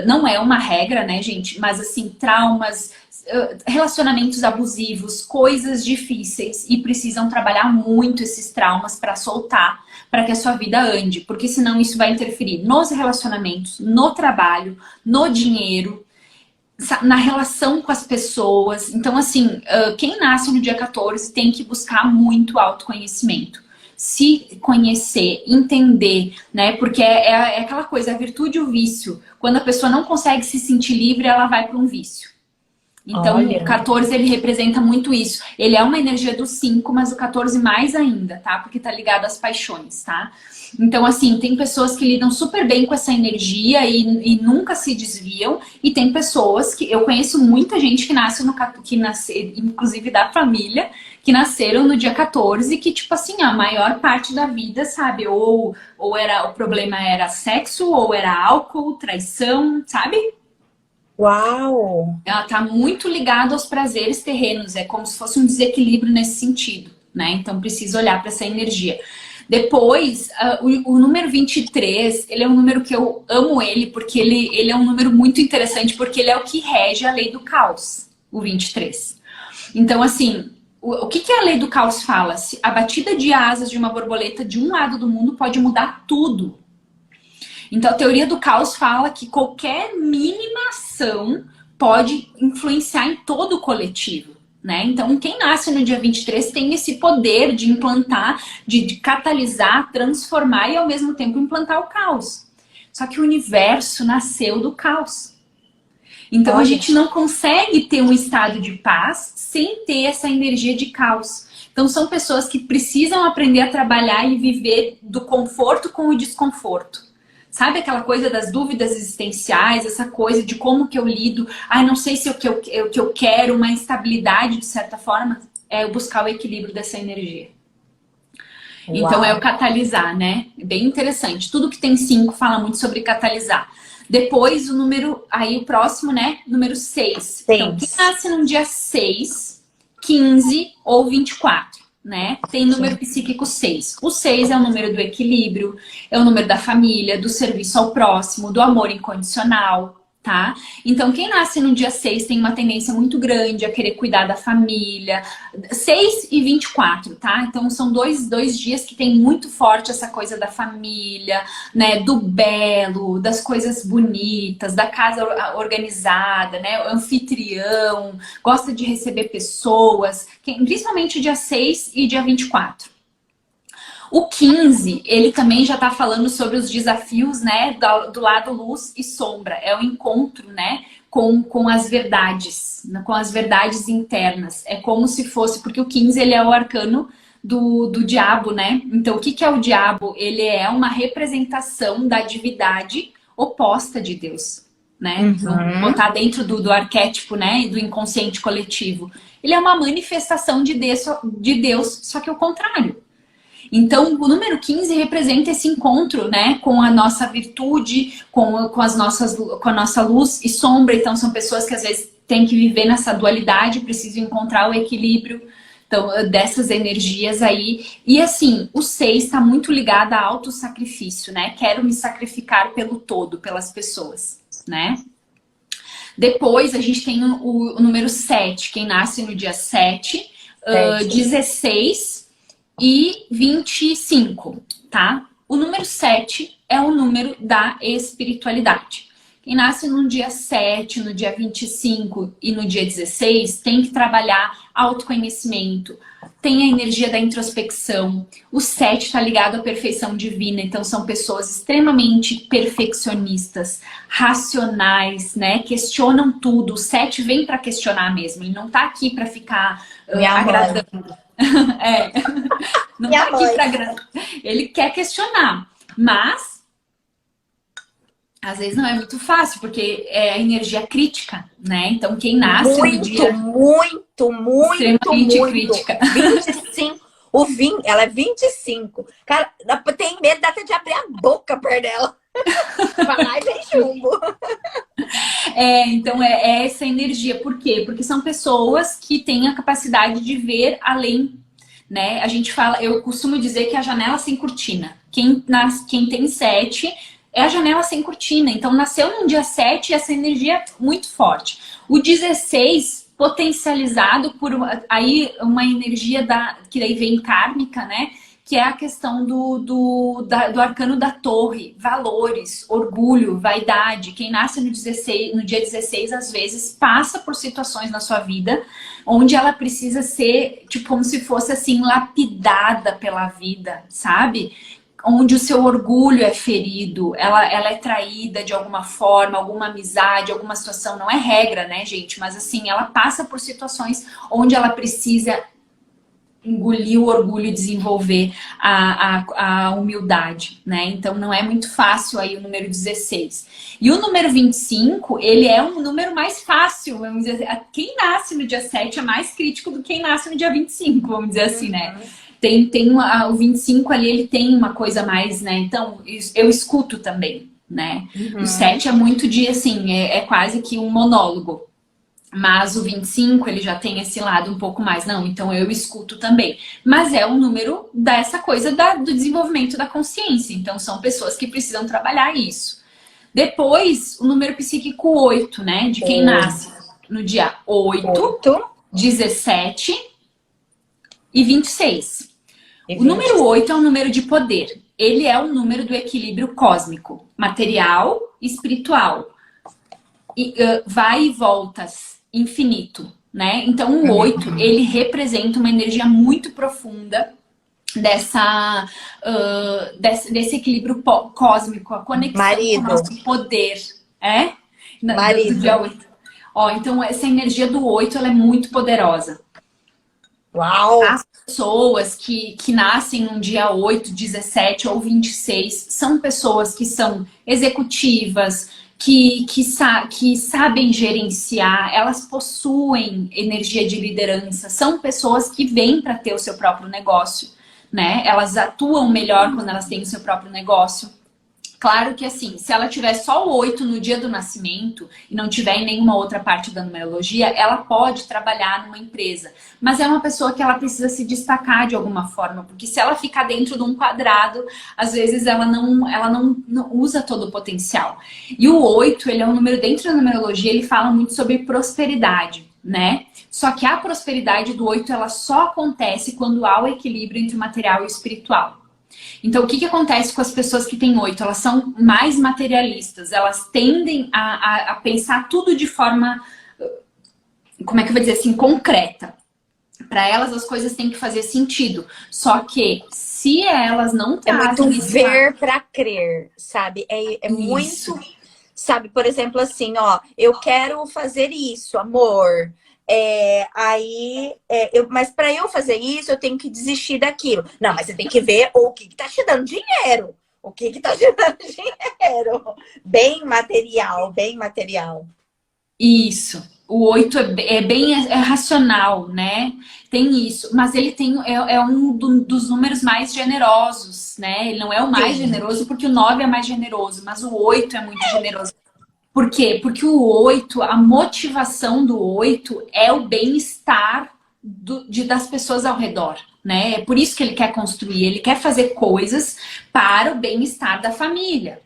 Não é uma regra, né, gente, mas assim, traumas, relacionamentos abusivos, coisas difíceis, e precisam trabalhar muito esses traumas para soltar, para que a sua vida ande, porque senão isso vai interferir nos relacionamentos, no trabalho, no dinheiro, na relação com as pessoas. Então, assim, quem nasce no dia 14 tem que buscar muito autoconhecimento. Se conhecer, entender, né? Porque é aquela coisa, a virtude e o vício. Quando a pessoa não consegue se sentir livre, ela vai para um vício. Então, o 14, ele representa muito isso. Ele é uma energia do 5, mas o 14 mais ainda, tá? Porque tá ligado às paixões, tá? Então, assim, tem pessoas que lidam super bem com essa energia e nunca se desviam. E tem pessoas que... Eu conheço muita gente que nasce inclusive da família, que nasceram no dia 14, que, tipo assim, a maior parte da vida, sabe? Ou o problema era sexo, ou era álcool, traição, sabe? Uau! Ela tá muito ligada aos prazeres terrenos. É como se fosse um desequilíbrio nesse sentido, né? Então, precisa olhar para essa energia. Depois, o número 23, ele é um número que eu amo ele, porque ele é um número muito interessante, porque ele é o que rege a lei do caos, o 23. Então, assim, o que a lei do caos fala? Se a batida de asas de uma borboleta de um lado do mundo pode mudar tudo. Então, a teoria do caos fala que qualquer mínima ação pode influenciar em todo o coletivo. Né? Então, quem nasce no dia 23 tem esse poder de implantar, de catalisar, transformar e, ao mesmo tempo, implantar o caos. Só que o universo nasceu do caos. Então, a gente não consegue ter um estado de paz sem ter essa energia de caos. Então, são pessoas que precisam aprender a trabalhar e viver do conforto com o desconforto. Sabe aquela coisa das dúvidas existenciais, essa coisa de como que eu lido, não sei se é o que eu quero, uma instabilidade de certa forma, é eu buscar o equilíbrio dessa energia. Uau. Então é o catalisar, né? Bem interessante. Tudo que tem 5 fala muito sobre catalisar. Depois o número, aí o próximo, né? Número 6. Então, quem nasce no dia 6, 15 ou 24? Né? Tem número psíquico 6. O 6 é o número do equilíbrio, é o número da família, do serviço ao próximo, do amor incondicional, tá? Então, quem nasce no dia 6 tem uma tendência muito grande a querer cuidar da família. 6 e 24, tá? Então, são dois dias que tem muito forte essa coisa da família, né? Do belo, das coisas bonitas, da casa organizada, né? O anfitrião, gosta de receber pessoas, principalmente dia 6 e dia 24. O 15, ele também já tá falando sobre os desafios, né, do lado luz e sombra. É o encontro, né, com as verdades internas. É como se fosse, porque o 15 ele é o arcano do diabo, né? Então, o que é o diabo? Ele é uma representação da divindade oposta de Deus, né? Vamos botar dentro do arquétipo, né, e do inconsciente coletivo. Ele é uma manifestação de Deus, só que o contrário. Então, o número 15 representa esse encontro, né, com a nossa virtude, com a nossa luz e sombra. Então, são pessoas que às vezes têm que viver nessa dualidade, precisam encontrar o equilíbrio, então, dessas energias aí. E assim, o 6 está muito ligado a autossacrifício, né? Quero me sacrificar pelo todo, pelas pessoas, né? Depois, a gente tem o número 7, quem nasce no dia 7, 16... e 25, tá? O número 7 é o número da espiritualidade. Quem nasce no dia 7, no dia 25 e no dia 16 tem que trabalhar autoconhecimento, tem a energia da introspecção. O 7 está ligado à perfeição divina, então são pessoas extremamente perfeccionistas, racionais, né? Questionam tudo. O 7 vem para questionar mesmo, ele não tá aqui para ficar agradando. Não tá aqui pra agradar. Ele quer questionar, mas às vezes não é muito fácil, porque é a energia crítica, né? Então quem nasce no dia... Extremamente crítica. 25, ela é 25. Cara, tem medo até de abrir a boca perto dela. Falar e vem chumbo. Então é essa energia. Por quê? Porque são pessoas que têm a capacidade de ver além, né? A gente fala, eu costumo dizer que é a janela sem cortina. Quem tem 7 é a janela sem cortina. Então nasceu no dia 7 essa energia é muito forte. O 16 potencializado por aí uma energia que daí vem kármica, né? Que é a questão do arcano da torre, valores, orgulho, vaidade. Quem nasce no dia 16, às vezes, passa por situações na sua vida onde ela precisa ser, tipo, como se fosse assim, lapidada pela vida, sabe? Onde o seu orgulho é ferido, ela é traída de alguma forma, alguma amizade, alguma situação. Não é regra, né, gente? Mas assim, ela passa por situações onde ela precisa engolir o orgulho e desenvolver a humildade, né? Então não é muito fácil aí o número 16. E o número 25, ele é um número mais fácil, vamos dizer. Quem nasce no dia 7 é mais crítico do que quem nasce no dia 25, vamos dizer assim, né? O 25 ali, ele tem uma coisa mais, né? Então, eu escuto também, né? O 7 é muito de, assim, é quase que um monólogo. Mas o 25, ele já tem esse lado um pouco mais, não, então eu escuto também. Mas é o número dessa coisa do desenvolvimento da consciência. Então são pessoas que precisam trabalhar isso. Depois, o número psíquico 8, né? De quem nasce no dia 8, 17 e 26. O número 8 é um número de poder. Ele é o número do equilíbrio cósmico, material e espiritual. E, vai e voltas, infinito, né? Então o 8, ele representa uma energia muito profunda desse equilíbrio cósmico, a conexão com o nosso poder. Do dia 8. Ó, então essa energia do 8, ela é muito poderosa. Uau! As pessoas que nascem no dia 8, 17 ou 26 são pessoas que são executivas, que sabem gerenciar, elas possuem energia de liderança, são pessoas que vêm para ter o seu próprio negócio, né? Elas atuam melhor quando elas têm o seu próprio negócio. Claro que assim, se ela tiver só o 8 no dia do nascimento e não tiver em nenhuma outra parte da numerologia, ela pode trabalhar numa empresa. Mas é uma pessoa que ela precisa se destacar de alguma forma, porque se ela ficar dentro de um quadrado, às vezes ela não usa todo o potencial. E o 8, ele é um número, dentro da numerologia, ele fala muito sobre prosperidade, né? Só que a prosperidade do 8, ela só acontece quando há o equilíbrio entre o material e o espiritual. Então, o que acontece com as pessoas que têm 8? Elas são mais materialistas, elas tendem a pensar tudo de forma, como é que eu vou dizer assim, concreta. Para elas, as coisas têm que fazer sentido. Só que, se elas não trazem... É muito ver para crer, sabe? É muito... Sabe, por exemplo, assim, ó, eu quero fazer isso, amor... mas para eu fazer isso, eu tenho que desistir daquilo. Não, mas você tem que ver o que tá te dando dinheiro. O que tá te dando dinheiro. Bem material, bem material. Isso. O 8 é bem racional, né? Tem isso. Mas ele é um dos números mais generosos, né? Ele não é o mais generoso, porque o 9 é mais generoso. Mas o 8 é muito generoso. Por quê? Porque o 8, a motivação do 8 é o bem-estar das pessoas ao redor, né? É por isso que ele quer construir, ele quer fazer coisas para o bem-estar da família.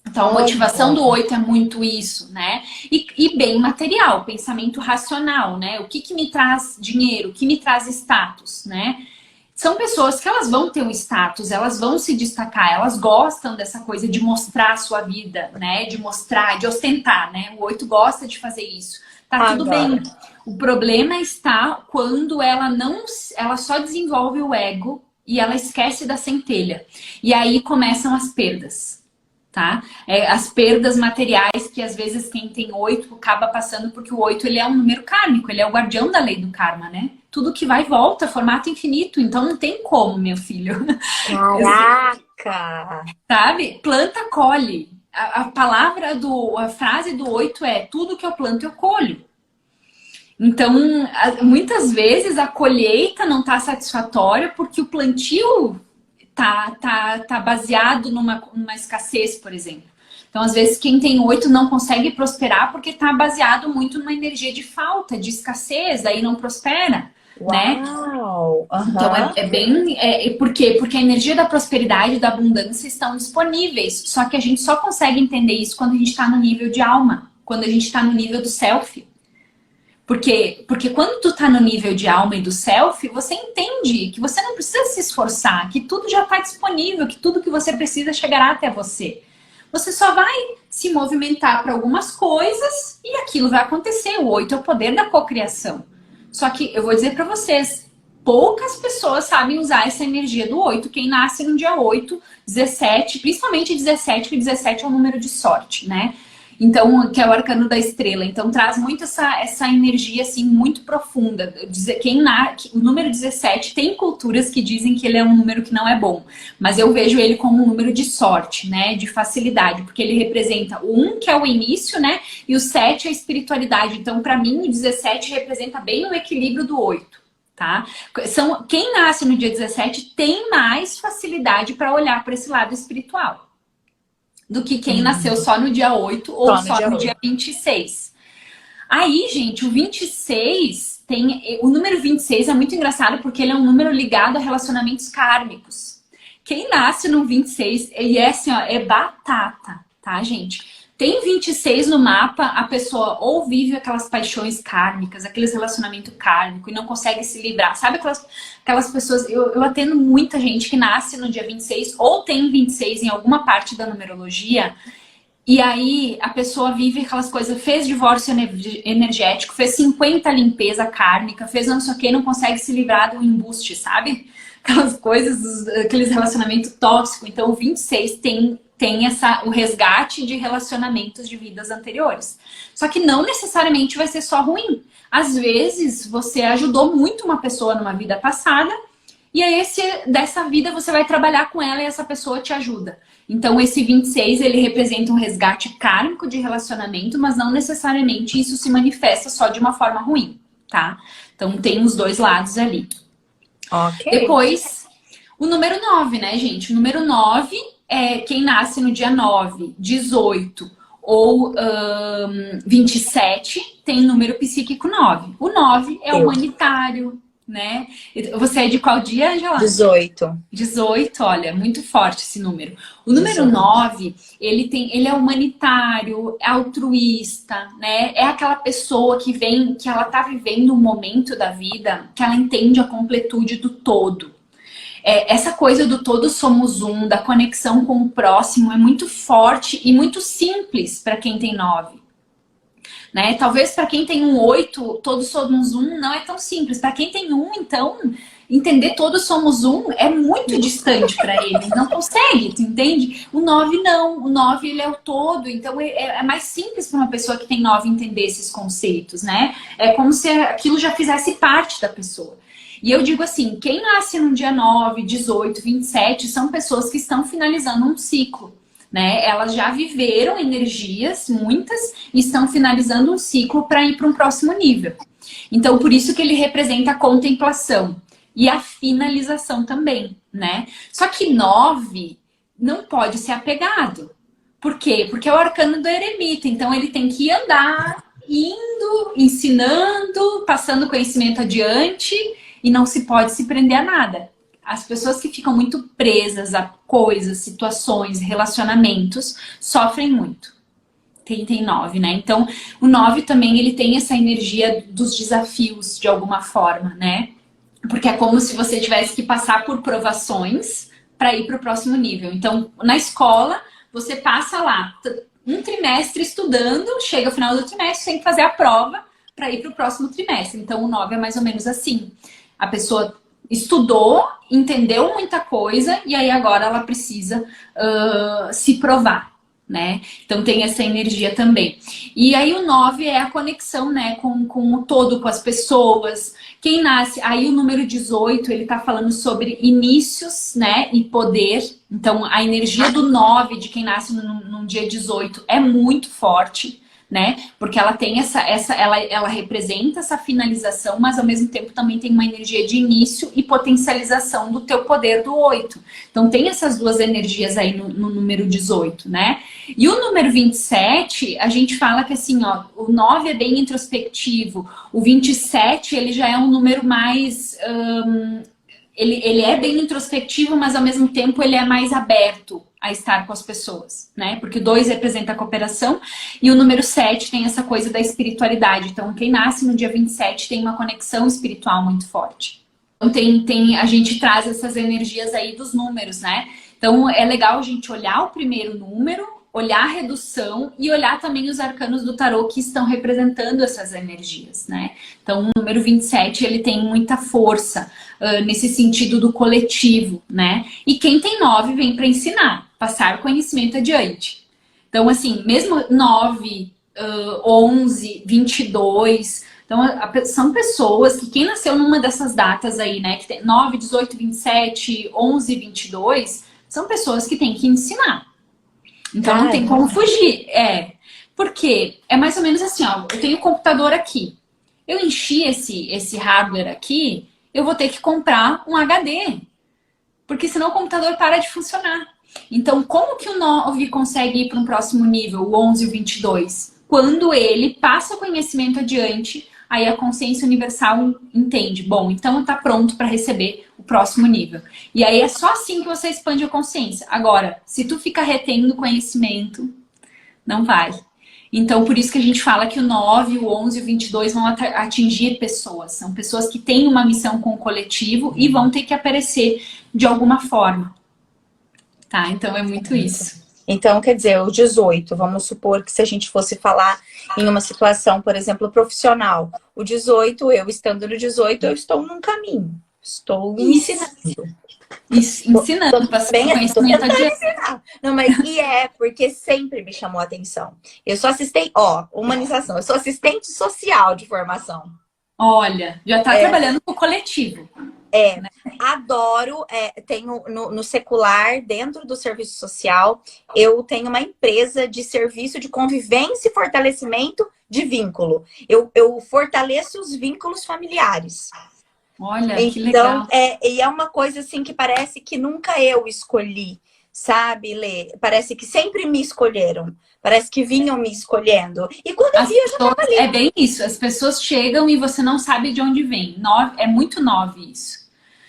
Então, a motivação do 8 é muito isso, né? E bem material, pensamento racional, né? O que me traz dinheiro, o que me traz status, né? São pessoas que elas vão ter um status, elas vão se destacar, elas gostam dessa coisa de mostrar a sua vida, né? De mostrar, de ostentar, né? O 8 gosta de fazer isso. Tá tudo bem. O problema está quando ela só desenvolve o ego e ela esquece da centelha. E aí começam as perdas, tá? As perdas materiais que às vezes quem tem 8 acaba passando, porque o 8 ele é um número kármico, ele é o guardião da lei do karma, né? Tudo que vai e volta, formato infinito. Então não tem como, meu filho. Caraca! Sabe? Planta, colhe. A frase do 8 é: tudo que eu planto, eu colho. Então, muitas vezes a colheita não está satisfatória porque o plantio tá baseado numa escassez, por exemplo. Então, às vezes, quem tem 8 não consegue prosperar porque está baseado muito numa energia de falta, de escassez, aí não prospera. Né? Então por quê? Porque a energia da prosperidade e da abundância estão disponíveis. Só que a gente só consegue entender isso quando a gente está no nível de alma, quando a gente está no nível do self. Porque quando tu tá no nível de alma e do self, você entende que você não precisa se esforçar, que tudo já está disponível, que tudo que você precisa chegará até você. Você só vai se movimentar para algumas coisas e aquilo vai acontecer. O 8 é o poder da cocriação. Só que eu vou dizer para vocês, poucas pessoas sabem usar essa energia do 8. Quem nasce no dia 8, 17, principalmente 17, porque 17 é um número de sorte, né? Então, que é o arcano da estrela. Então, traz muito essa energia, assim, muito profunda. O número 17 tem culturas que dizem que ele é um número que não é bom. Mas eu vejo ele como um número de sorte, né? De facilidade. Porque ele representa o 1, que é o início, né? E o 7 é a espiritualidade. Então, para mim, o 17 representa bem o equilíbrio do 8. Tá? Quem nasce no dia 17 tem mais facilidade para olhar para esse lado espiritual do que quem nasceu só no dia 8 ou só no dia 26. Aí, gente, o 26 o número 26 é muito engraçado porque ele é um número ligado a relacionamentos kármicos. Quem nasce no 26, ele é assim, ó, é batata, tá, gente? Tem 26 no mapa, a pessoa ou vive aquelas paixões kármicas, aqueles relacionamentos kármicos e não consegue se livrar. Sabe aquelas pessoas... Eu atendo muita gente que nasce no dia 26 ou tem 26 em alguma parte da numerologia. E aí a pessoa vive aquelas coisas, fez divórcio energético, fez 50 limpeza kármica, fez não sei o que, não consegue se livrar do embuste, sabe? Aquelas coisas, aqueles relacionamentos tóxicos. Então o 26 tem o resgate de relacionamentos de vidas anteriores. Só que não necessariamente vai ser só ruim. Às vezes você ajudou muito uma pessoa numa vida passada e aí dessa vida você vai trabalhar com ela e essa pessoa te ajuda. Então esse 26 ele representa um resgate kármico de relacionamento, mas não necessariamente isso se manifesta só de uma forma ruim, tá? Então tem os dois lados ali. Ok. Depois, o número 9, né, gente? O número 9 é quem nasce no dia 9, 18 ou 27 tem número psíquico 9. O 9 é humanitário, né? Você é de qual dia, Angela? 18. 18, olha, muito forte esse número. O número 9, ele é humanitário, é altruísta, né? É aquela pessoa que ela tá vivendo um momento da vida que ela entende a completude do todo. Essa coisa do todos somos um, da conexão com o próximo é muito forte e muito simples para quem tem 9. Né? Talvez para quem tem um 8, todos somos um, não é tão simples. Para quem tem um, então, entender todos somos um é muito distante para eles. Não consegue, tu entende? O 9 não. O 9 ele é o todo. Então é mais simples para uma pessoa que tem 9 entender esses conceitos, né? É como se aquilo já fizesse parte da pessoa. E eu digo assim, quem nasce no dia 9, 18, 27 são pessoas que estão finalizando um ciclo. Né? Elas já viveram energias, muitas, e estão finalizando um ciclo para ir para um próximo nível. Então, por isso que ele representa a contemplação e a finalização também, né? Só que 9 não pode ser apegado. Por quê? Porque é o arcano do eremita, então ele tem que andar, indo, ensinando, passando conhecimento adiante e não se pode se prender a nada. As pessoas que ficam muito presas a coisas, situações, relacionamentos, sofrem muito. Tem 9, né? Então, o 9 também, ele tem essa energia dos desafios, de alguma forma, né? Porque é como se você tivesse que passar por provações para ir para o próximo nível. Então, na escola, você passa lá um trimestre estudando, chega ao final do trimestre, tem que fazer a prova para ir para o próximo trimestre. Então, o 9 é mais ou menos assim. A pessoa estudou, entendeu muita coisa e aí agora ela precisa se provar, né? Então tem essa energia também. E aí o 9 é a conexão, né, com o todo, com as pessoas. Quem nasce, aí o número 18, ele tá falando sobre inícios, né, e poder. Então a energia do 9 de quem nasce num dia 18 é muito forte, né? Porque ela tem ela representa essa finalização, mas ao mesmo tempo também tem uma energia de início e potencialização do teu poder do 8. Então tem essas duas energias aí no número 18, né? E o número 27, a gente fala que assim, ó, o 9 é bem introspectivo, o 27, ele já é um número mais... Ele é bem introspectivo, mas ao mesmo tempo ele é mais aberto a estar com as pessoas, né? Porque o 2 representa a cooperação e o número 7 tem essa coisa da espiritualidade. Então, quem nasce no dia 27 tem uma conexão espiritual muito forte. Então, a gente traz essas energias aí dos números, né? Então, é legal a gente olhar o primeiro número, olhar a redução e olhar também os arcanos do tarô que estão representando essas energias, né? Então, o número 27, ele tem muita força nesse sentido do coletivo, né? E quem tem 9 vem para ensinar, passar o conhecimento adiante. Então, assim, mesmo 9, 11, 22... Então, são pessoas que quem nasceu numa dessas datas aí, né? Que tem 9, 18, 27, 11, 22... São pessoas que têm que ensinar. Então não tem como fugir. Porque é mais ou menos assim, ó. Eu tenho o computador aqui. Eu enchi esse hardware aqui, eu vou ter que comprar um HD. Porque senão o computador para de funcionar. Então, como que o 9 consegue ir para um próximo nível, o 11 e o 22? Quando ele passa o conhecimento adiante, aí a consciência universal entende. Bom, então está pronto para receber o próximo nível. E aí é só assim que você expande a consciência. Agora, se tu fica retendo conhecimento, Não vai. Então, por isso que a gente fala que o 9, o 11 e o 22 vão atingir pessoas. São pessoas que têm uma missão com o coletivo e vão ter que aparecer de alguma forma. Tá? Então, é muito isso. Então, quer dizer, o 18, vamos supor que se a gente fosse falar em uma situação, por exemplo, profissional, o 18, eu estando no 18, eu estou num caminho. Estou ensinando. Ensinando, passando conhecimento adiante. Não, mas porque sempre me chamou a atenção. Eu sou assistente, humanização, eu sou assistente social de formação. Olha, já está trabalhando com o coletivo. Né? Adoro, tenho no secular, dentro do serviço social, eu tenho uma empresa de serviço de convivência e fortalecimento de vínculo. Eu fortaleço os vínculos familiares. Olha, que legal. E é uma coisa assim que parece que nunca eu escolhi, sabe, Lê? Parece que sempre me escolheram. Parece que vinham me escolhendo. E quando eu vi, eu já tava ali. É bem isso. As pessoas chegam e você não sabe de onde vem. É muito 9 isso.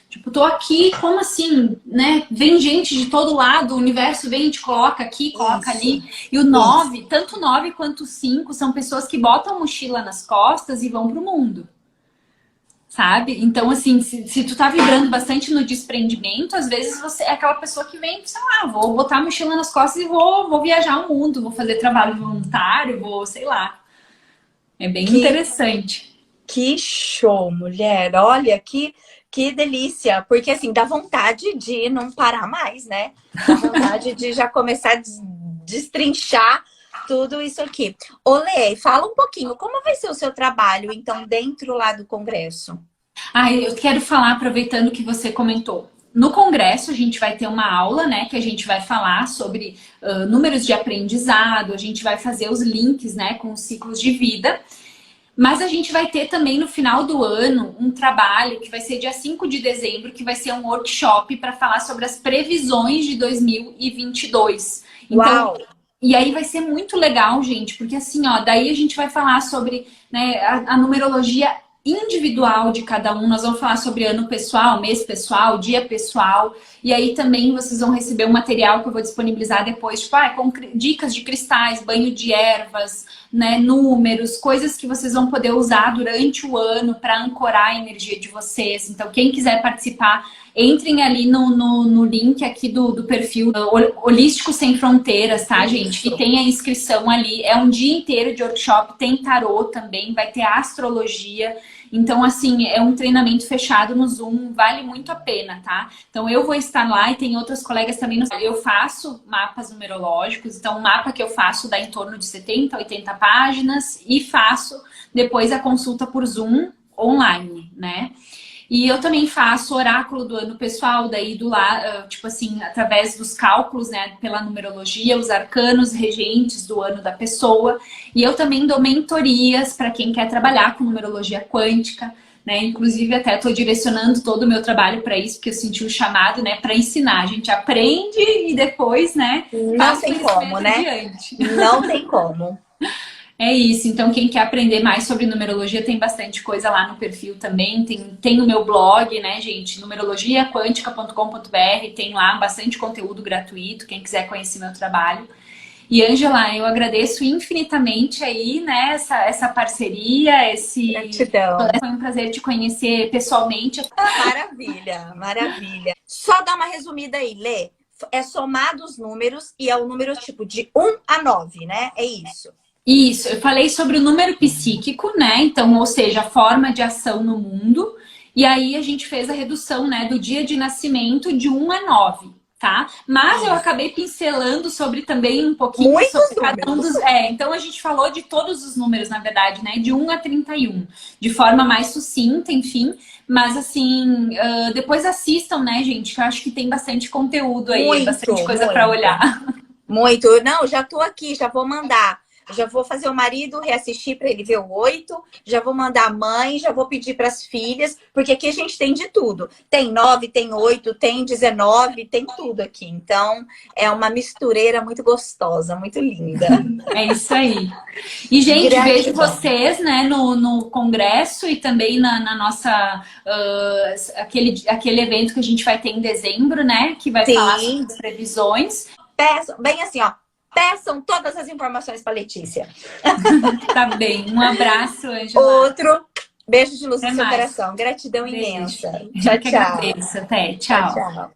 Tipo, tô aqui, como assim, né? Vem gente de todo lado, o universo vem e te coloca aqui, coloca ali. E o 9, tanto o 9 quanto o 5, são pessoas que botam mochila nas costas e vão pro mundo. Sabe? Então, assim, se tu tá vibrando bastante no desprendimento, às vezes você é aquela pessoa que vem, sei lá, vou botar a mochila nas costas e vou viajar o mundo, vou fazer trabalho voluntário, sei lá. É bem interessante. Que show, mulher! Olha, que delícia! Porque, assim, dá vontade de não parar mais, né? Dá vontade de já começar a destrinchar tudo isso aqui. Olê, fala um pouquinho, como vai ser o seu trabalho, então, dentro lá do Congresso? Eu quero falar, aproveitando que você comentou. No Congresso, a gente vai ter uma aula, né, que a gente vai falar sobre números de aprendizado, a gente vai fazer os links, né, com os ciclos de vida. Mas a gente vai ter também no final do ano um trabalho que vai ser dia 5 de dezembro, que vai ser um workshop para falar sobre as previsões de 2022. Então, uau! E aí vai ser muito legal, gente, porque assim, ó, daí a gente vai falar sobre, né, a numerologia individual de cada um. Nós vamos falar sobre ano pessoal, mês pessoal, dia pessoal. E aí também vocês vão receber um material que eu vou disponibilizar depois, tipo, com dicas de cristais, banho de ervas, né, números, coisas que vocês vão poder usar durante o ano para ancorar a energia de vocês. Então, quem quiser participar, entrem ali no link aqui do perfil Holístico Sem Fronteiras, tá, gente? Que tem a inscrição ali. É um dia inteiro de workshop, tem tarô também, vai ter astrologia. Então, assim, é um treinamento fechado no Zoom, vale muito a pena, tá? Então, eu vou estar lá e tem outras colegas também. Eu faço mapas numerológicos, então o mapa que eu faço dá em torno de 70, 80 páginas e faço depois a consulta por Zoom online, né? E eu também faço oráculo do ano pessoal, daí tipo assim, através dos cálculos, né, pela numerologia, os arcanos regentes do ano da pessoa. E eu também dou mentorias para quem quer trabalhar com numerologia quântica, né? Inclusive até estou direcionando todo o meu trabalho para isso, porque eu senti o chamado, né, para ensinar. A gente aprende e depois, né, não tem como, né? Adiante. Não tem como. É isso, então quem quer aprender mais sobre numerologia tem bastante coisa lá no perfil também, tem o meu blog, né, gente, numerologiaquântica.com.br, tem lá bastante conteúdo gratuito, quem quiser conhecer meu trabalho. E Ângela, eu agradeço infinitamente aí, né, essa parceria, Gratidão. Foi um prazer te conhecer pessoalmente. Maravilha, maravilha. Só dá uma resumida aí, Lê. É somado os números e é o número tipo de 1 a 9, né? É isso. Isso, eu falei sobre o número psíquico, né? Então, ou seja, a forma de ação no mundo. E aí a gente fez a redução, né, do dia de nascimento de 1 a 9, tá? Mas eu acabei pincelando sobre também um pouquinho muitos sobre números. cada um dos... então a gente falou de todos os números, na verdade, né? De 1 a 31. De forma mais sucinta, enfim. Mas assim, depois assistam, né, gente? Que eu acho que tem bastante conteúdo aí, bastante coisa para olhar. Muito. Não, já tô aqui, já vou mandar. Já vou fazer o marido reassistir para ele ver o 8. Já vou mandar a mãe, já vou pedir para as filhas, porque aqui a gente tem de tudo. Tem 9, tem 8, tem 19, tem tudo aqui. Então, é uma mistureira muito gostosa, muito linda. É isso aí. E, gente, Gratidão. Vejo vocês, né, no congresso e também na nossa... aquele evento que a gente vai ter em dezembro, né? Que vai falar sobre as previsões. Peço, bem assim, ó. peçam todas as informações para Letícia. Tá bem. Um abraço, Ângela. Outro beijo de luz Até no seu mais. coração. Gratidão Beijo. imensa. Eu Tchau, que tchau. agradeço. Até. Tchau, Tchau. tchau.